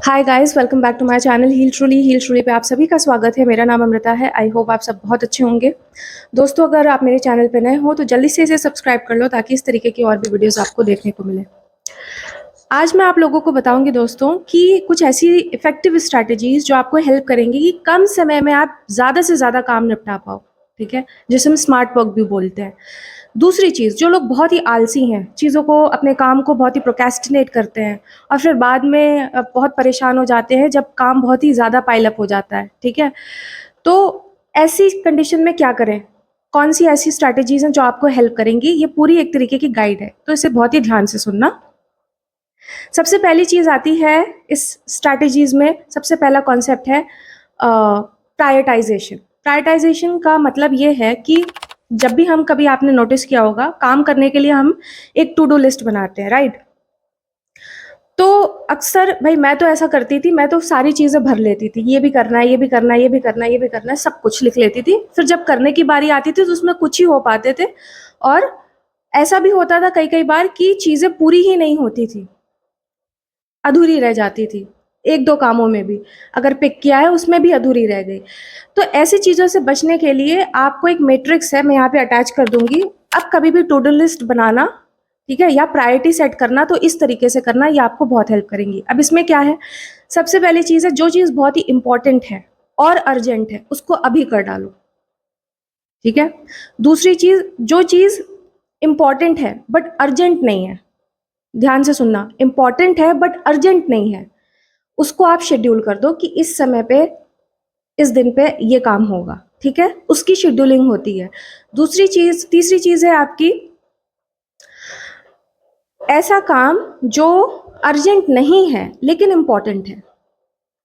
Hi guys, welcome back to my channel heal truly पे आप सभी का स्वागत है। मेरा नाम अमृता है। आई होप आप सब बहुत अच्छे होंगे। दोस्तों, अगर आप मेरे चैनल पे नए हो तो जल्दी से इसे सब्सक्राइब कर लो ताकि इस तरीके की और भी वीडियोस आपको देखने को मिले। आज मैं आप लोगों को बताऊंगी दोस्तों कि कुछ ऐसी इफेक्टिव स्ट्रैटेजीज जो आपको हेल्प करेंगी कि कम समय में आप ज़्यादा से ज़्यादा काम निपटा पाओ। ठीक है, जिसे हम स्मार्ट वर्क भी बोलते हैं। दूसरी चीज़, जो लोग बहुत ही आलसी हैं, चीज़ों को, अपने काम को बहुत ही प्रोक्रेस्टिनेट करते हैं और फिर बाद में बहुत परेशान हो जाते हैं जब काम बहुत ही ज़्यादा पाइलअप हो जाता है। ठीक है, तो ऐसी कंडीशन में क्या करें, कौन सी ऐसी स्ट्रैटेजीज हैं जो आपको हेल्प करेंगी, ये पूरी एक तरीके की गाइड है, तो इसे बहुत ही ध्यान से सुनना। सबसे पहली चीज़ आती है इस स्ट्रैटेजीज में, सबसे पहला कॉन्सेप्ट है प्रायोरिटाइजेशन। प्रायोरिटाइजेशन का मतलब ये है कि जब भी हम, कभी आपने नोटिस किया होगा, काम करने के लिए हम एक टू डू लिस्ट बनाते हैं, राइट? तो अक्सर भाई मैं तो ऐसा करती थी, मैं तो सारी चीज़ें भर लेती थी, ये भी करना है, ये भी करना है, ये भी करना है, ये भी करना है, सब कुछ लिख लेती थी। फिर जब करने की बारी आती थी तो उसमें कुछ ही हो पाते थे और ऐसा भी होता था कई कई बार कि चीज़ें पूरी ही नहीं होती थी, अधूरी रह जाती थी। एक दो कामों में भी अगर पिक किया है उसमें भी अधूरी रह गई। तो ऐसी चीज़ों से बचने के लिए आपको एक मैट्रिक्स है, मैं यहाँ पे अटैच कर दूंगी। अब कभी भी टू डू लिस्ट बनाना, ठीक है, या प्रायोरिटी सेट करना, तो इस तरीके से करना, ये आपको बहुत हेल्प करेंगी। अब इसमें क्या है, सबसे पहली चीज़ है, जो चीज़ बहुत ही इंपॉर्टेंट है और अर्जेंट है उसको अभी कर डालो। ठीक है। दूसरी चीज़, जो चीज़ इंपॉर्टेंट है बट अर्जेंट नहीं है, ध्यान से सुनना, इंपॉर्टेंट है बट अर्जेंट नहीं है, उसको आप शेड्यूल कर दो कि इस समय पे, इस दिन पे ये काम होगा। ठीक है, उसकी शेड्यूलिंग होती है। दूसरी चीज, तीसरी चीज है आपकी, ऐसा काम जो अर्जेंट नहीं है लेकिन इम्पॉर्टेंट है,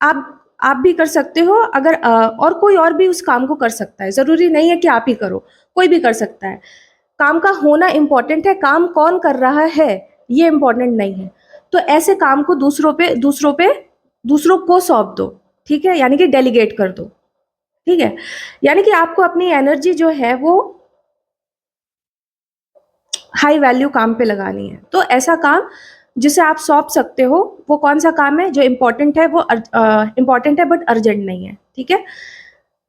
आप भी कर सकते हो। अगर और कोई और भी उस काम को कर सकता है, जरूरी नहीं है कि आप ही करो, कोई भी कर सकता है। काम का होना इम्पोर्टेंट है, काम कौन कर रहा है ये इम्पोर्टेंट नहीं है। तो ऐसे काम को दूसरों को सौंप दो। ठीक है, यानी कि डेलीगेट कर दो। ठीक है, यानी कि आपको अपनी एनर्जी जो है वो हाई वैल्यू काम पे लगानी है। तो ऐसा काम जिसे आप सौंप सकते हो, वो कौन सा काम है जो इम्पोर्टेंट है, वो इम्पोर्टेंट है बट अर्जेंट नहीं है। ठीक है,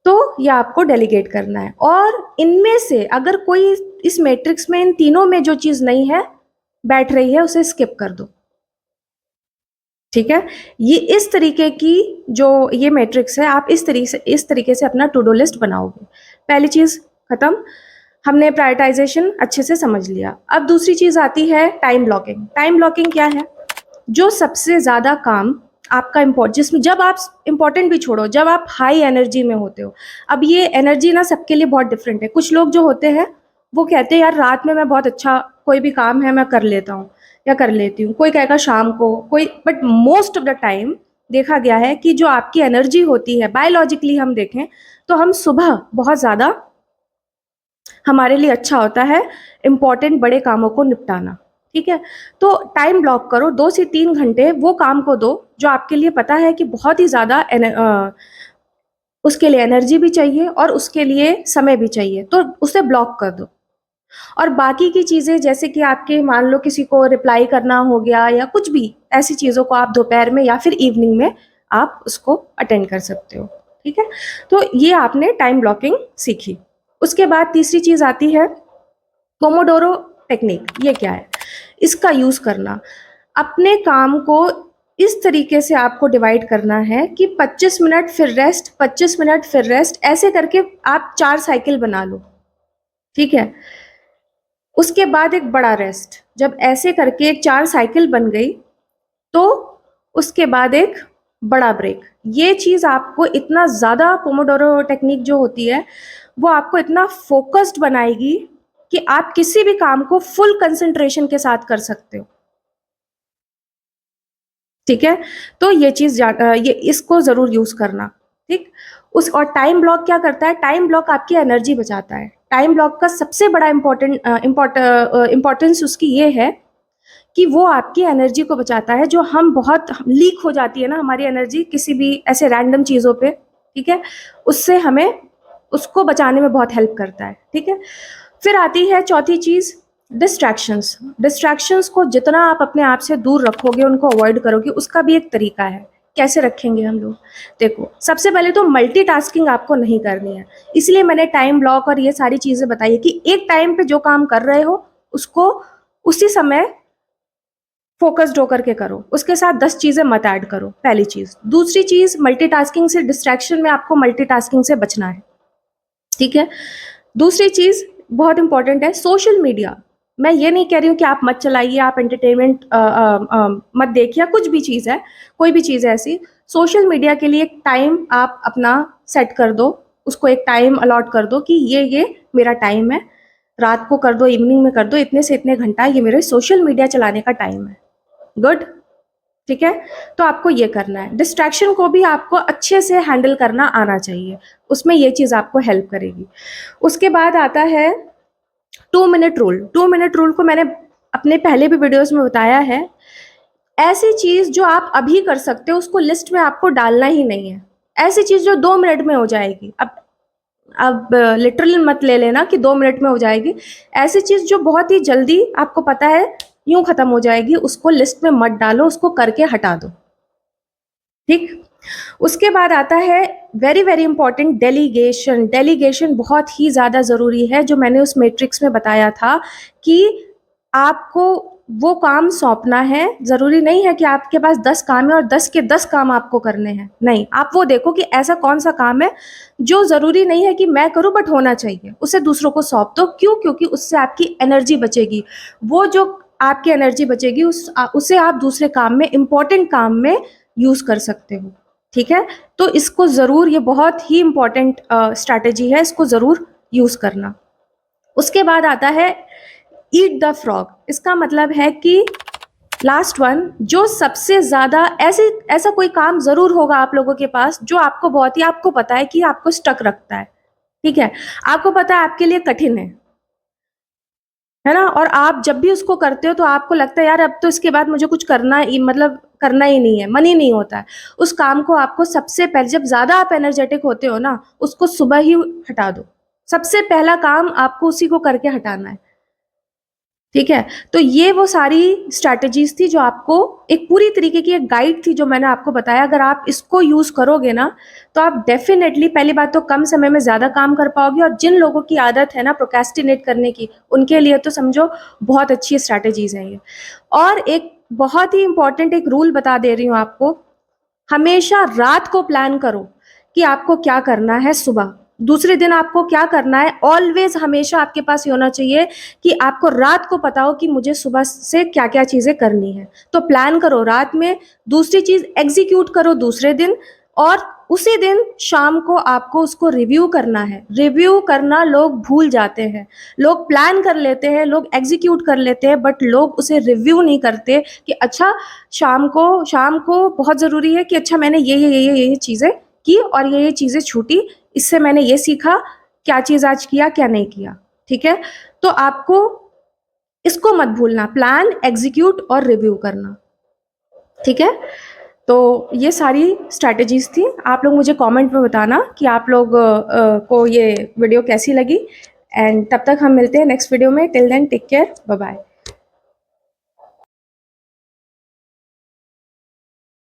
तो ये आपको डेलीगेट करना है। और इनमें से अगर कोई, इस मैट्रिक्स में इन तीनों में जो चीज नहीं है, बैठ रही है, उसे स्किप कर दो। ठीक है, ये इस तरीके की जो ये मैट्रिक्स है, आप इस तरीके से अपना टू डू लिस्ट बनाओगे। पहली चीज खत्म, हमने प्रायोरिटाइजेशन अच्छे से समझ लिया। अब दूसरी चीज आती है टाइम ब्लॉकिंग। टाइम ब्लॉकिंग क्या है, जो सबसे ज्यादा काम आपका जिसमें, जब आप इंपॉर्टेंट भी छोड़ो, जब आप हाई एनर्जी में होते हो। अब ये एनर्जी ना सबके लिए बहुत डिफरेंट है। कुछ लोग जो होते हैं वो कहते हैं यार रात में मैं बहुत अच्छा, कोई भी काम है मैं कर लेता हूँ या कर लेती हूँ, कोई कहेगा शाम को, कोई, but most of the time देखा गया है कि जो आपकी एनर्जी होती है, बायोलॉजिकली हम देखें तो हम सुबह बहुत ज़्यादा, हमारे लिए अच्छा होता है इम्पॉर्टेंट बड़े कामों को निपटाना। ठीक है, तो टाइम ब्लॉक करो, 2 से 3 घंटे वो काम को दो जो आपके लिए पता है कि बहुत ही ज़्यादा उसके लिए एनर्जी भी चाहिए और उसके लिए समय भी चाहिए, तो उसे ब्लॉक कर दो। और बाकी की चीज़ें, जैसे कि आपके, मान लो किसी को रिप्लाई करना हो गया या कुछ भी, ऐसी चीज़ों को आप दोपहर में या फिर इवनिंग में आप उसको अटेंड कर सकते हो। ठीक है, तो ये आपने टाइम ब्लॉकिंग सीखी। उसके बाद तीसरी चीज़ आती है पोमोडोरो टेक्निक। ये क्या है, इसका यूज़ करना, अपने काम को इस तरीके से आपको डिवाइड करना है कि 25 मिनट फिर रेस्ट, 25 मिनट फिर रेस्ट, ऐसे करके आप 4 साइकिल बना लो। ठीक है, उसके बाद एक बड़ा रेस्ट, जब ऐसे करके एक 4 साइकिल बन गई तो उसके बाद एक बड़ा ब्रेक। ये चीज़ आपको इतना ज़्यादा, पोमोडोरो टेक्निक जो होती है वो आपको इतना फोकस्ड बनाएगी कि आप किसी भी काम को फुल कंसंट्रेशन के साथ कर सकते हो। ठीक है, तो ये चीज़ ये इसको ज़रूर यूज़ करना। ठीक, उस, और टाइम ब्लॉक क्या करता है, टाइम ब्लॉक आपकी एनर्जी बचाता है। टाइम ब्लॉक का सबसे बड़ा इम्पोर्टेंस उसकी ये है कि वो आपकी एनर्जी को बचाता है। जो हम बहुत लीक हो जाती है ना हमारी एनर्जी किसी भी ऐसे रैंडम चीज़ों पे, ठीक है, उससे हमें, उसको बचाने में बहुत हेल्प करता है। ठीक है, फिर आती है चौथी चीज़, डिस्ट्रैक्शंस को जितना आप अपने आप से दूर रखोगे, उनको अवॉइड करोगे, उसका भी एक तरीका है। कैसे रखेंगे हम लोग? देखो, सबसे पहले तो मल्टीटास्किंग आपको नहीं करनी है, इसलिए मैंने टाइम ब्लॉक और ये सारी चीज़ें बताई है कि एक टाइम पे जो काम कर रहे हो, उसको उसी समय फ़ोकस्ड होकर के करो, उसके साथ 10 चीज़ें मत ऐड करो, पहली चीज़। दूसरी चीज़, मल्टीटास्किंग से, डिस्ट्रैक्शन में आपको मल्टीटास्किंग से बचना है, ठीक है? दूसरी चीज़ बहुत इंपॉर्टेंट है, सोशल मीडिया। मैं ये नहीं कह रही हूँ कि आप मत चलाइए, आप एंटरटेनमेंट मत देखिए, कुछ भी चीज़ है, कोई भी चीज़ है ऐसी, सोशल मीडिया के लिए एक टाइम आप अपना सेट कर दो, उसको एक टाइम अलॉट कर दो कि ये मेरा टाइम है, रात को कर दो, इवनिंग में कर दो, इतने से इतने घंटा ये मेरे सोशल मीडिया चलाने का टाइम है। गुड, ठीक है? तो आपको ये करना है। डिस्ट्रैक्शन को भी आपको अच्छे से हैंडल करना आना चाहिए, उसमें ये चीज़ आपको हेल्प करेगी। उसके बाद आता है 2 मिनट रूल। 2 मिनट रूल को मैंने अपने पहले भी वीडियोज़ में बताया है। ऐसी चीज़ जो आप अभी कर सकते हो, उसको लिस्ट में आपको डालना ही नहीं है। ऐसी चीज़ जो 2 मिनट में हो जाएगी। अब लिटरल मत ले लेना कि 2 मिनट में हो जाएगी। ऐसी चीज़ जो बहुत ही जल्दी आपको पता है यूँ खत्म हो जाएगी, उसको लिस्ट में मत डालो, उसको करके हटा दो, ठीक? उसके बाद आता है very very important, delegation. Delegation बहुत ही ज़्यादा ज़रूरी है, जो मैंने उस मैट्रिक्स में बताया था कि आपको वो काम सौंपना है। ज़रूरी नहीं है कि आपके पास 10 काम है और 10 के 10 काम आपको करने हैं, नहीं। आप वो देखो कि ऐसा कौन सा काम है जो ज़रूरी नहीं है कि मैं करूँ, बट होना चाहिए, उसे दूसरों को सौंप दो। क्यों? क्योंकि उससे आपकी एनर्जी बचेगी। वो जो आपकी एनर्जी बचेगी, उसे आप दूसरे काम में, इम्पोर्टेंट काम में यूज़ कर सकते हो, ठीक है? तो इसको ज़रूर, ये बहुत ही इम्पोर्टेंट स्ट्रैटेजी है, इसको ज़रूर यूज़ करना। उसके बाद आता है ईट द फ्रॉग। इसका मतलब है कि लास्ट वन, जो सबसे ज़्यादा ऐसा कोई काम ज़रूर होगा आप लोगों के पास जो आपको बहुत ही, आपको पता है कि आपको स्टक रखता है, ठीक है? आपको पता है आपके लिए कठिन है ना? और आप जब भी उसको करते हो तो आपको लगता है यार अब तो इसके बाद मुझे कुछ करना ही, मतलब करना ही नहीं है, मन ही नहीं होता है। उस काम को आपको सबसे पहले, जब ज़्यादा आप एनर्जेटिक होते हो ना, उसको सुबह ही हटा दो। सबसे पहला काम आपको उसी को करके हटाना है, ठीक है? तो ये वो सारी स्ट्रैटेजीज़ थी जो आपको, एक पूरी तरीके की एक गाइड थी जो मैंने आपको बताया। अगर आप इसको यूज़ करोगे ना, तो आप डेफ़िनेटली, पहली बात तो कम समय में ज़्यादा काम कर पाओगे, और जिन लोगों की आदत है ना प्रोक्रेस्टिनेट करने की, उनके लिए तो समझो बहुत अच्छी स्ट्रैटेजीज़ हैं ये। और एक बहुत ही इम्पोर्टेंट एक रूल बता दे रही हूँ आपको, हमेशा रात को प्लान करो कि आपको क्या करना है सुबह। दूसरे दिन आपको क्या करना है, ऑलवेज़ हमेशा आपके पास ये होना चाहिए कि आपको रात को पता हो कि मुझे सुबह से क्या-क्या चीज़ें करनी है। तो प्लान करो रात में, दूसरी चीज़ एग्ज़ीक्यूट करो दूसरे दिन, और उसी दिन शाम को आपको उसको रिव्यू करना है। रिव्यू करना लोग भूल जाते हैं। लोग प्लान कर लेते हैं, लोग एग्ज़ीक्यूट कर लेते हैं, बट लोग उसे रिव्यू नहीं करते कि अच्छा शाम को बहुत ज़रूरी है कि अच्छा मैंने ये चीज़ें की और ये चीज़ें छूटी, इससे मैंने ये सीखा, क्या चीज़ आज किया, क्या नहीं किया, ठीक है? तो आपको इसको मत भूलना, प्लान, एग्ज़ीक्यूट और रिव्यू करना, ठीक है? तो ये सारी स्ट्रैटेजीज़ थी। आप लोग मुझे कमेंट में बताना कि आप लोग को ये वीडियो कैसी लगी, एंड तब तक हम मिलते हैं नेक्स्ट वीडियो में। Till then take care, bye bye.